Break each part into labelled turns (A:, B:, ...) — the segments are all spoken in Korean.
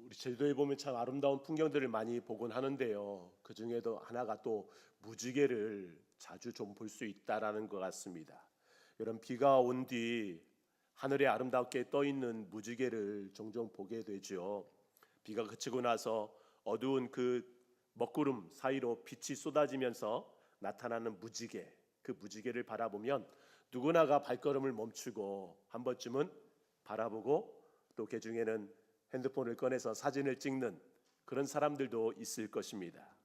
A: 우리 제주도에 보면 참 아름다운 풍경들을 많이 보곤 하는데요. 그 중에도 하나가 또 무지개를 자주 좀 볼 수 있다라는 것 같습니다. 이런 비가 온 뒤 하늘에 아름답게 떠 있는 무지개를 종종 보게 되죠. 비가 그치고 나서 어두운 그 먹구름 사이로 빛이 쏟아지면서 나타나는 무지개, 그 무지개를 바라보면 누구나가 발걸음을 멈추고 한 번쯤은 바라보고 또 그 중에는 핸드폰을 꺼내서 사진을 찍는 그런 사람들도 있을 것입니다.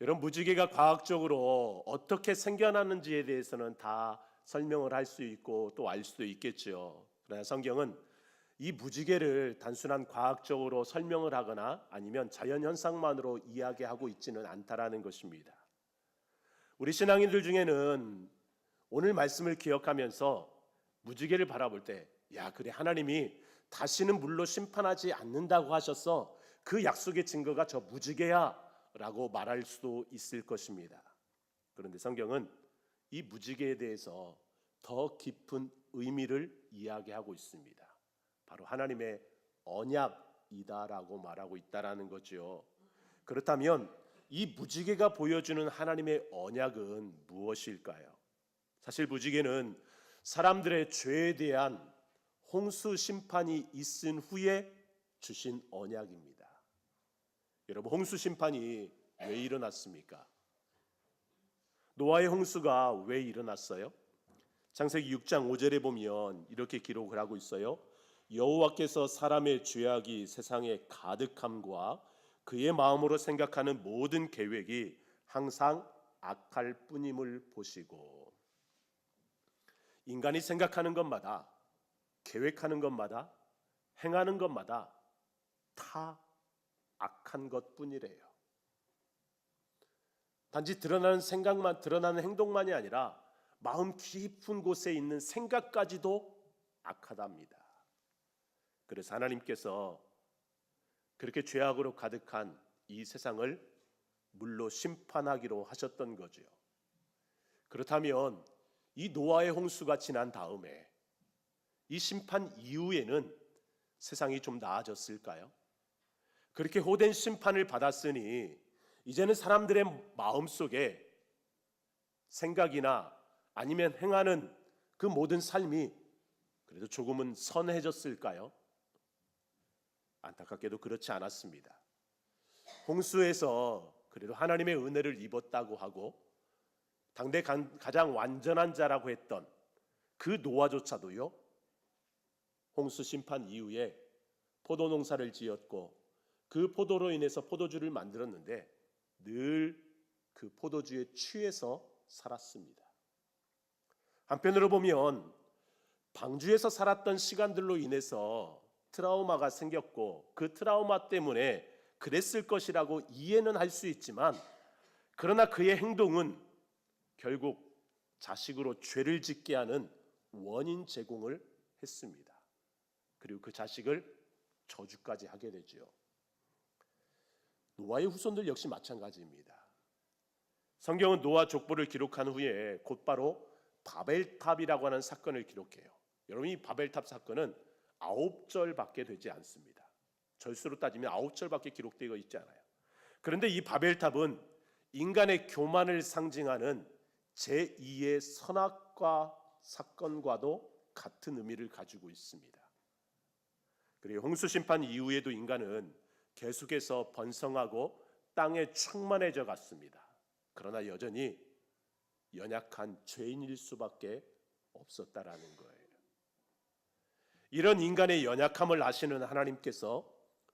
A: 이런 무지개가 과학적으로 어떻게 생겨나는지에 대해서는 다 설명을 할 수 있고 또 알 수도 있겠죠. 그러나 성경은 이 무지개를 단순한 과학적으로 설명을 하거나 아니면 자연현상만으로 이야기하고 있지는 않다라는 것입니다. 우리 신앙인들 중에는 오늘 말씀을 기억하면서 무지개를 바라볼 때, 야, 그래, 하나님이 다시는 물로 심판하지 않는다고 하셔서 그 약속의 증거가 저 무지개야 라고 말할 수도 있을 것입니다. 그런데 성경은 이 무지개에 대해서 더 깊은 의미를 이야기하고 있습니다. 바로 하나님의 언약이다라고 말하고 있다라는 거죠. 그렇다면 이 무지개가 보여주는 하나님의 언약은 무엇일까요? 사실 무지개는 사람들의 죄에 대한 홍수 심판이 있은 후에 주신 언약입니다. 여러분, 홍수 심판이 왜 일어났습니까? 노아의 홍수가 왜 일어났어요? 창세기 6장 5절에 보면 이렇게 기록을 하고 있어요. 여호와께서 사람의 죄악이 세상에 가득함과 그의 마음으로 생각하는 모든 계획이 항상 악할 뿐임을 보시고, 인간이 생각하는 것마다, 계획하는 것마다, 행하는 것마다 다 악한 것뿐이래요. 단지 드러나는 생각만, 드러나는 행동만이 아니라 마음 깊은 곳에 있는 생각까지도 악하답니다. 그래서 하나님께서 그렇게 죄악으로 가득한 이 세상을 물로 심판하기로 하셨던 거죠. 그렇다면 이 노아의 홍수가 지난 다음에 이 심판 이후에는 세상이 좀 나아졌을까요? 그렇게 호된 심판을 받았으니 이제는 사람들의 마음속에 생각이나 아니면 행하는 그 모든 삶이 그래도 조금은 선해졌을까요? 안타깝게도 그렇지 않았습니다. 홍수에서 그래도 하나님의 은혜를 입었다고 하고 당대 가장 완전한 자라고 했던 그 노아조차도요, 홍수 심판 이후에 포도농사를 지었고 그 포도로 인해서 포도주를 만들었는데 늘 그 포도주에 취해서 살았습니다. 한편으로 보면 방주에서 살았던 시간들로 인해서 트라우마가 생겼고 그 트라우마 때문에 그랬을 것이라고 이해는 할 수 있지만, 그러나 그의 행동은 결국 자식으로 죄를 짓게 하는 원인 제공을 했습니다. 그리고 그 자식을 저주까지 하게 되죠. 노아의 후손들 역시 마찬가지입니다. 성경은 노아 족보를 기록한 후에 곧바로 바벨탑이라고 하는 사건을 기록해요. 여러분, 이 바벨탑 사건은 9절밖에 되지 않습니다. 절수로 따지면 9절밖에 기록되어 있지 않아요. 그런데 이 바벨탑은 인간의 교만을 상징하는 제2의 선악과 사건과도 같은 의미를 가지고 있습니다. 그리고 홍수 심판 이후에도 인간은 계속해서 번성하고 땅에 충만해져 갔습니다. 그러나 여전히 연약한 죄인일 수밖에 없었다라는 거예요. 이런 인간의 연약함을 아시는 하나님께서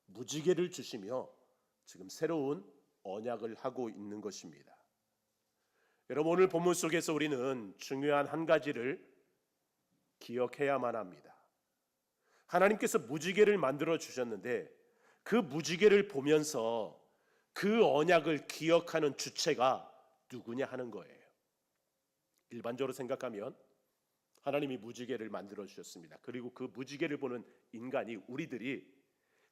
A: 무지개를 주시며 지금 새로운 언약을 하고 있는 것입니다. 여러분, 오늘 본문 속에서 우리는 중요한 한 가지를 기억해야만 합니다. 하나님께서 무지개를 만들어 주셨는데 그 무지개를 보면서 그 언약을 기억하는 주체가 누구냐 하는 거예요. 일반적으로 생각하면 하나님이 무지개를 만들어 주셨습니다. 그리고 그 무지개를 보는 인간이, 우리들이,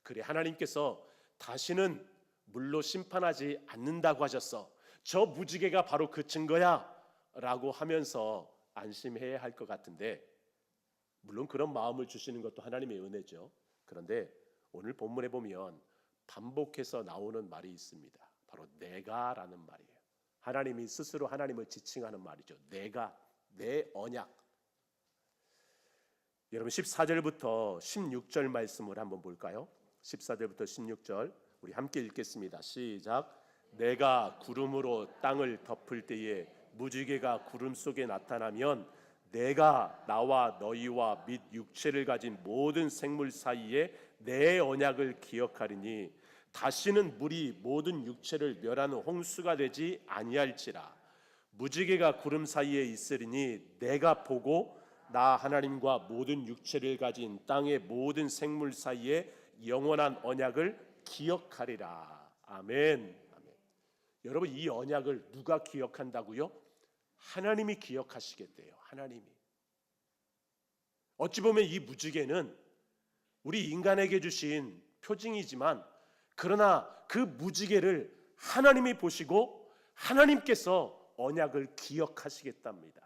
A: 그래, 하나님께서 다시는 물로 심판하지 않는다고 하셨어, 저 무지개가 바로 그 증거야 라고 하면서 안심해야 할 것 같은데, 물론 그런 마음을 주시는 것도 하나님의 은혜죠. 그런데 오늘 본문에 보면 반복해서 나오는 말이 있습니다. 바로 내가라는 말이에요. 하나님이 스스로 하나님을 지칭하는 말이죠. 내가, 내 언약. 여러분 14절부터 16절 말씀을 한번 볼까요? 14절부터 16절 우리 함께 읽겠습니다. 시작. 내가 구름으로 땅을 덮을 때에 무지개가 구름 속에 나타나면 내가 나와 너희와 및 육체를 가진 모든 생물 사이에 내 언약을 기억하리니 다시는 물이 모든 육체를 멸하는 홍수가 되지 아니할지라. 무지개가 구름 사이에 있으리니 내가 보고 나 하나님과 모든 육체를 가진 땅의 모든 생물 사이에 영원한 언약을 기억하리라. 아멘. 아멘. 여러분 이 언약을 누가 기억한다고요? 하나님이 기억하시겠대요. 하나님이. 어찌 보면 이 무지개는 우리 인간에게 주신 표징이지만 그러나 그 무지개를 하나님이 보시고 하나님께서 언약을 기억하시겠답니다.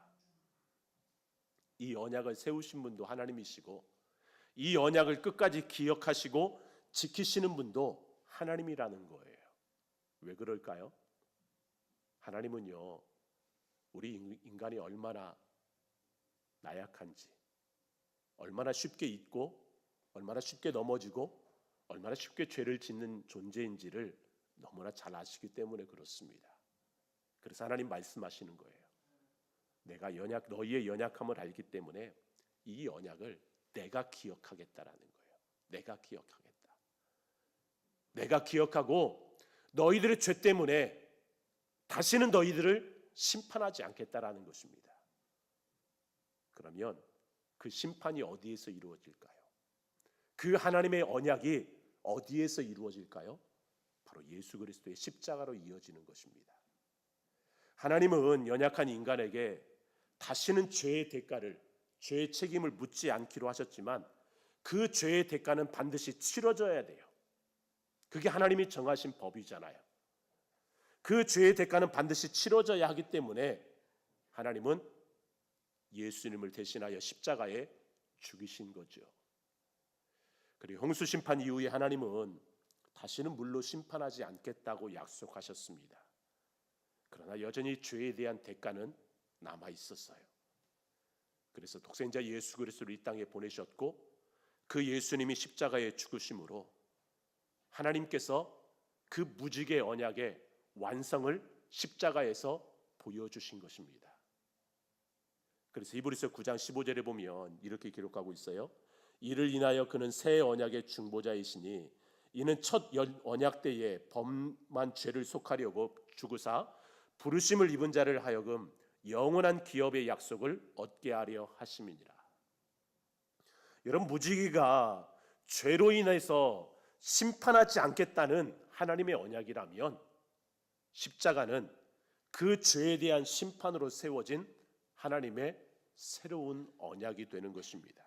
A: 이 언약을 세우신 분도 하나님이시고 이 언약을 끝까지 기억하시고 지키시는 분도 하나님이라는 거예요. 왜 그럴까요? 하나님은요, 우리 인간이 얼마나 나약한지, 얼마나 쉽게 잊고, 얼마나 쉽게 넘어지고, 얼마나 쉽게 죄를 짓는 존재인지를 너무나 잘 아시기 때문에 그렇습니다. 그래서 하나님 말씀하시는 거예요. 내가 너희의 연약함을 알기 때문에 이 언약을 내가 기억하겠다라는 거예요. 내가 기억하겠다. 내가 기억하고 너희들의 죄 때문에 다시는 너희들을 심판하지 않겠다라는 것입니다. 그러면 그 심판이 어디에서 이루어질까요? 그 하나님의 언약이 어디에서 이루어질까요? 바로 예수 그리스도의 십자가로 이어지는 것입니다. 하나님은 연약한 인간에게 다시는 죄의 대가를, 죄의 책임을 묻지 않기로 하셨지만 그 죄의 대가는 반드시 치러져야 돼요. 그게 하나님이 정하신 법이잖아요. 그 죄의 대가는 반드시 치러져야 하기 때문에 하나님은 예수님을 대신하여 십자가에 죽이신 거죠. 그리고 홍수 심판 이후에 하나님은 다시는 물로 심판하지 않겠다고 약속하셨습니다. 그러나 여전히 죄에 대한 대가는 남아 있었어요. 그래서 독생자 예수 그리스도를 이 땅에 보내셨고 그 예수님이 십자가에 죽으심으로 하나님께서 그 무지개 언약의 완성을 십자가에서 보여주신 것입니다. 그래서 히브리서 9장 15절에 보면 이렇게 기록하고 있어요. 이를 인하여 그는 새 언약의 중보자이시니 이는 첫 언약 때에 범한 죄를 속하려고 죽으사 부르심을 입은 자를 하여금 영원한 기업의 약속을 얻게 하려 하심이니라. 여러분 무지개가 죄로 인해서 심판하지 않겠다는 하나님의 언약이라면 십자가는 그 죄에 대한 심판으로 세워진 하나님의 새로운 언약이 되는 것입니다.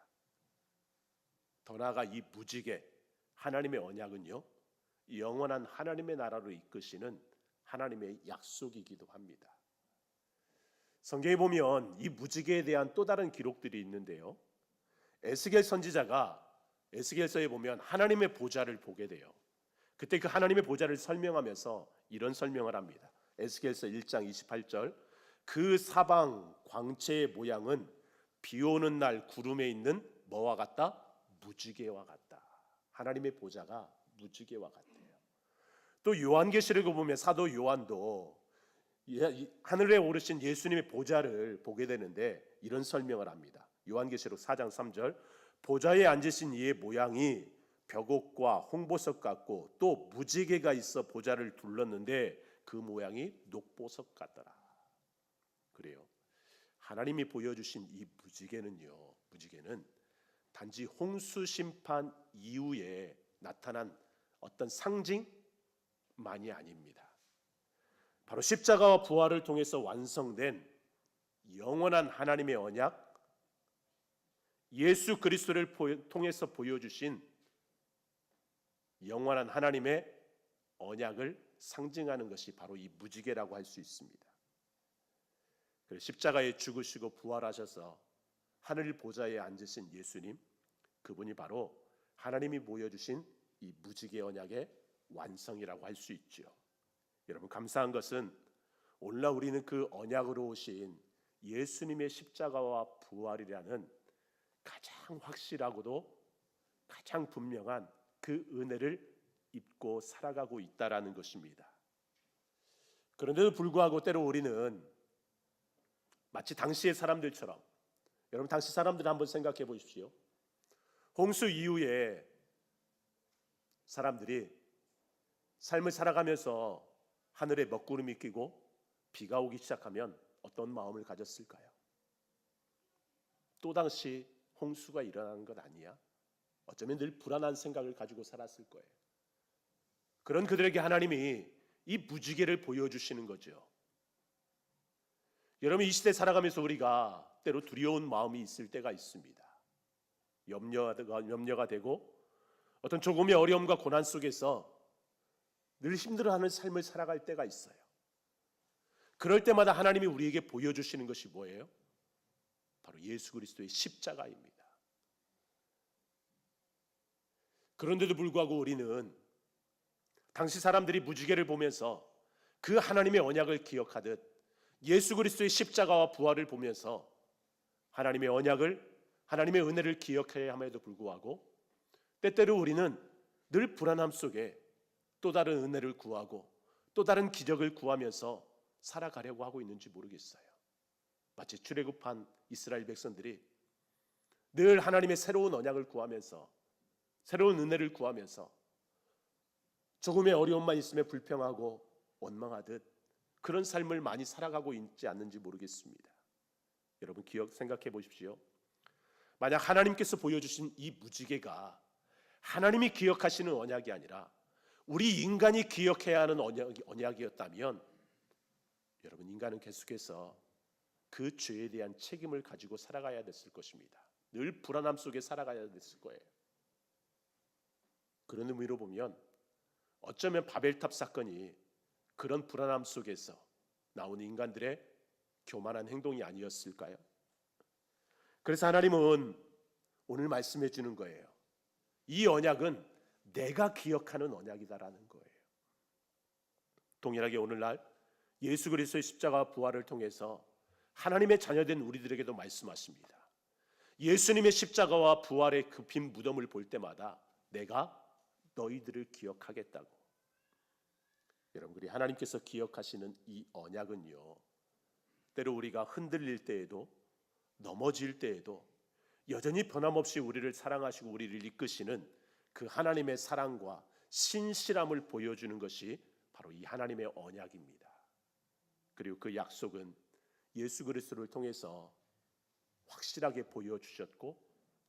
A: 더 나아가 이 무지개 하나님의 언약은요, 영원한 하나님의 나라로 이끄시는 하나님의 약속이기도 합니다. 성경에 보면 이 무지개에 대한 또 다른 기록들이 있는데요. 에스겔 선지자가 에스겔서에 보면 하나님의 보좌를 보게 돼요. 그때 그 하나님의 보좌를 설명하면서 이런 설명을 합니다. 에스겔서 1장 28절 그 사방 광채의 모양은 비 오는 날 구름에 있는 뭐와 같다? 무지개와 같다. 하나님의 보좌가 무지개와 같아요. 또 요한계시록을 보면 사도 요한도 하늘에 오르신 예수님의 보좌를 보게 되는데 이런 설명을 합니다. 요한계시록 4장 3절 보좌에 앉으신 이의 모양이 벽옥과 홍보석 같고 또 무지개가 있어 보좌를 둘렀는데 그 모양이 녹보석 같더라. 그래요. 하나님이 보여주신 이 무지개는 단지 홍수 심판 이후에 나타난 어떤 상징만이 아닙니다. 바로 십자가와 부활을 통해서 완성된 영원한 하나님의 언약, 예수 그리스도를 통해서 보여주신 영원한 하나님의 언약을 상징하는 것이 바로 이 무지개라고 할 수 있습니다. 십자가에 죽으시고 부활하셔서 하늘 보좌에 앉으신 예수님, 그분이 바로 하나님이 보여주신 이 무지개 언약의 완성이라고 할 수 있죠. 여러분, 감사한 것은 오늘날 우리는 그 언약으로 오신 예수님의 십자가와 부활이라는 가장 확실하고도 가장 분명한 그 은혜를 입고 살아가고 있다라는 것입니다. 그런데도 불구하고 때로 우리는 마치 당시의 사람들처럼, 여러분 당시 사람들을 한번 생각해 보십시오. 홍수 이후에 사람들이 삶을 살아가면서 하늘에 먹구름이 끼고 비가 오기 시작하면 어떤 마음을 가졌을까요? 또 당시 홍수가 일어나는 것 아니야? 어쩌면 늘 불안한 생각을 가지고 살았을 거예요. 그런 그들에게 하나님이 이 무지개를 보여주시는 거죠. 여러분, 이 시대 살아가면서 우리가 때로 두려운 마음이 있을 때가 있습니다. 염려가 되고 어떤 조금의 어려움과 고난 속에서 늘 힘들어하는 삶을 살아갈 때가 있어요. 그럴 때마다 하나님이 우리에게 보여주시는 것이 뭐예요? 바로 예수 그리스도의 십자가입니다. 그런데도 불구하고 우리는 당시 사람들이 무지개를 보면서 그 하나님의 언약을 기억하듯 예수 그리스도의 십자가와 부활을 보면서 하나님의 언약을, 하나님의 은혜를 기억해야 함에도 불구하고 때때로 우리는 늘 불안함 속에 또 다른 은혜를 구하고 또 다른 기적을 구하면서 살아가려고 하고 있는지 모르겠어요. 마치 출애굽한 이스라엘 백성들이 늘 하나님의 새로운 언약을 구하면서, 새로운 은혜를 구하면서 조금의 어려움만 있으면 불평하고 원망하듯 그런 삶을 많이 살아가고 있지 않는지 모르겠습니다. 여러분, 생각해 보십시오. 만약 하나님께서 보여주신 이 무지개가 하나님이 기억하시는 언약이 아니라 우리 인간이 기억해야 하는 언약이었다면, 여러분, 인간은 계속해서 그 죄에 대한 책임을 가지고 살아가야 됐을 것입니다. 늘 불안함 속에 살아가야 됐을 거예요. 그런 의미로 보면 어쩌면 바벨탑 사건이 그런 불안함 속에서 나오는 인간들의 교만한 행동이 아니었을까요? 그래서 하나님은 오늘 말씀해 주는 거예요. 이 언약은 내가 기억하는 언약이다라는 거예요. 동일하게 오늘날 예수 그리스도의 십자가 부활을 통해서 하나님의 자녀된 우리들에게도 말씀하십니다. 예수님의 십자가와 부활의 그 빈 무덤을 볼 때마다 내가 너희들을 기억하겠다고. 여러분, 우리 하나님께서 기억하시는 이 언약은요, 때로 우리가 흔들릴 때에도 넘어질 때에도 여전히 변함없이 우리를 사랑하시고 우리를 이끄시는 그 하나님의 사랑과 신실함을 보여주는 것이 바로 이 하나님의 언약입니다. 그리고 그 약속은 예수 그리스도를 통해서 확실하게 보여주셨고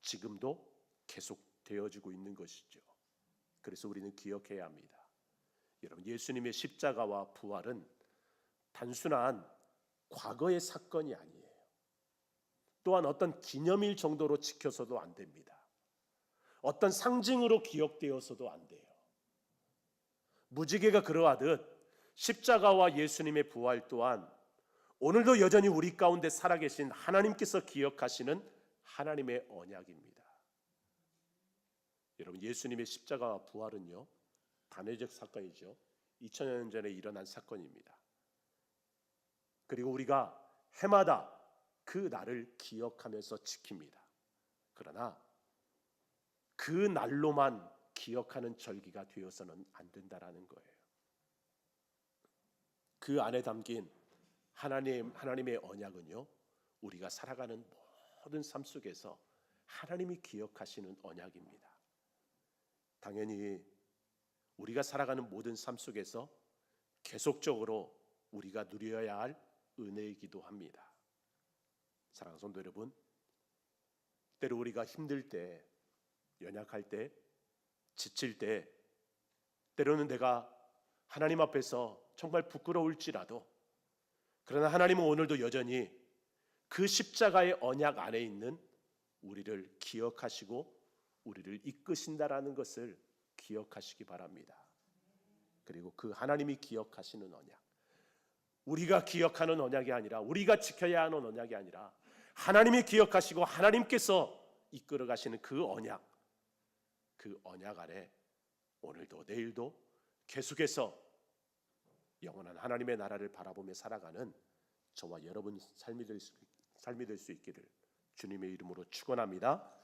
A: 지금도 계속 되어지고 있는 것이죠. 그래서 우리는 기억해야 합니다. 여러분, 예수님의 십자가와 부활은 단순한 과거의 사건이 아니에요. 또한 어떤 기념일 정도로 지켜서도 안 됩니다. 어떤 상징으로 기억되어서도 안 돼요. 무지개가 그러하듯 십자가와 예수님의 부활 또한 오늘도 여전히 우리 가운데 살아계신 하나님께서 기억하시는 하나님의 언약입니다. 여러분, 예수님의 십자가와 부활은요, 단회적 사건이죠. 2000년 전에 일어난 사건입니다. 그리고 우리가 해마다 그 날을 기억하면서 지킵니다. 그러나 그 날로만 기억하는 절기가 되어서는 안 된다라는 거예요. 그 안에 담긴 하나님의 언약은요, 우리가 살아가는 모든 삶 속에서 하나님이 기억하시는 언약입니다. 당연히 우리가 살아가는 모든 삶 속에서 계속적으로 우리가 누려야 할 은혜이기도 합니다. 사랑하는 성도 여러분, 때로 우리가 힘들 때, 연약할 때, 지칠 때, 때로는 내가 하나님 앞에서 정말 부끄러울지라도, 그러나 하나님은 오늘도 여전히 그 십자가의 언약 안에 있는 우리를 기억하시고 우리를 이끄신다라는 것을 기억하시기 바랍니다. 그리고 그 하나님이 기억하시는 언약, 우리가 기억하는 언약이 아니라, 우리가 지켜야 하는 언약이 아니라 하나님이 기억하시고 하나님께서 이끌어 가시는 그 언약, 그 언약 안에 오늘도 내일도 계속해서 영원한 하나님의 나라를 바라보며 살아가는 저와 여러분 삶이 될 수 있기를 주님의 이름으로 축원합니다.